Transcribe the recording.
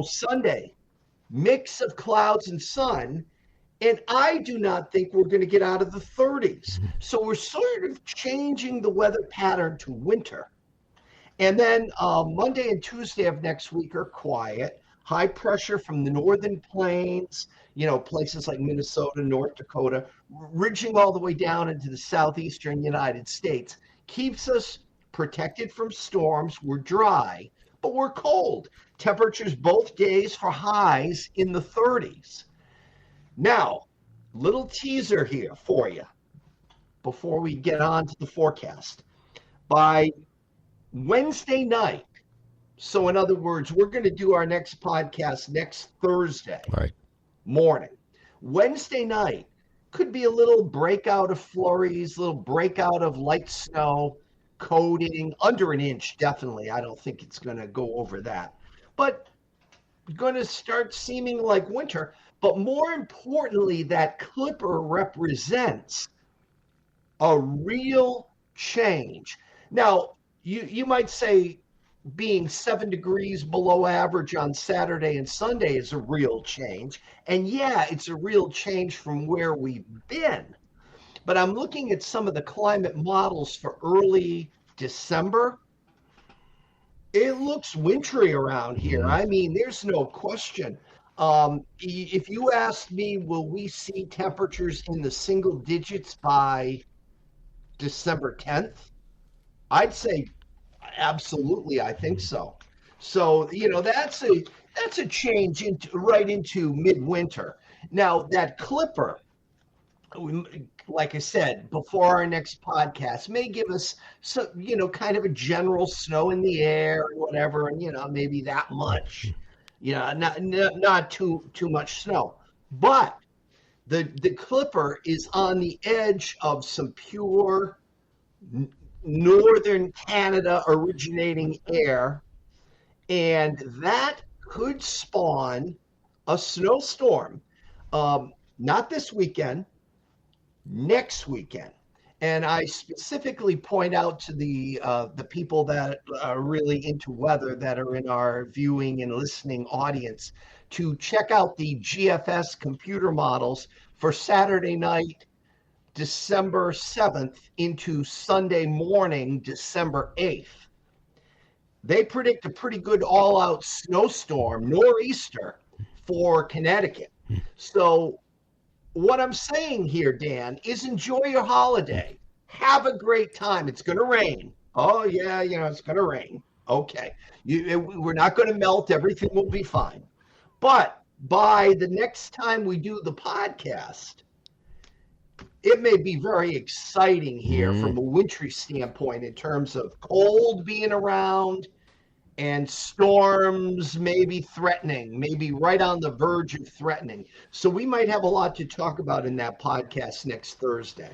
Sunday, mix of clouds and sun. And I do not think we're going to get out of the 30s. So we're sort of changing the weather pattern to winter. And then Monday and Tuesday of next week are quiet. High pressure from the northern plains, places like Minnesota, North Dakota, ridging all the way down into the southeastern United States, keeps us protected from storms. We're dry, but we're cold. Temperatures both days for highs in the 30s. Now, little teaser here for you before we get on to the forecast. By Wednesday night, so in other words, we're going to do our next podcast next Thursday morning. Wednesday night could be a little breakout of flurries, little breakout of light snow, coating, under an inch, definitely. I don't think it's going to go over that. But going to start seeming like winter. But more importantly, that clipper represents a real change. Now, you might say being 7 degrees below average on Saturday and Sunday is a real change. And yeah, it's a real change from where we've been. But I'm looking at some of the climate models for early December. It looks wintry around here. I mean, there's no question. If you asked me, will we see temperatures in the single digits by December 10th? I'd say absolutely. I think so. So, that's a change right into midwinter. Now, that clipper, like I said, before our next podcast, may give us some, kind of a general snow in the air or whatever, and, maybe that much. Not too much snow. But the clipper is on the edge of some pure northern Canada originating air, and that could spawn a snowstorm. Not this weekend, next weekend. And I specifically point out to the people that are really into weather that are in our viewing and listening audience to check out the GFS computer models for Saturday night, December 7th into Sunday morning, December 8th. They predict a pretty good all-out snowstorm, nor'easter, for Connecticut. So what I'm saying here, Dan, is enjoy your holiday. Have a great time. It's going to rain. Oh, yeah, it's going to rain. Okay. We're not going to melt. Everything will be fine. But by the next time we do the podcast, it may be very exciting here from a wintry standpoint in terms of cold being around and storms maybe threatening, maybe right on the verge of threatening. So we might have a lot to talk about in that podcast next Thursday.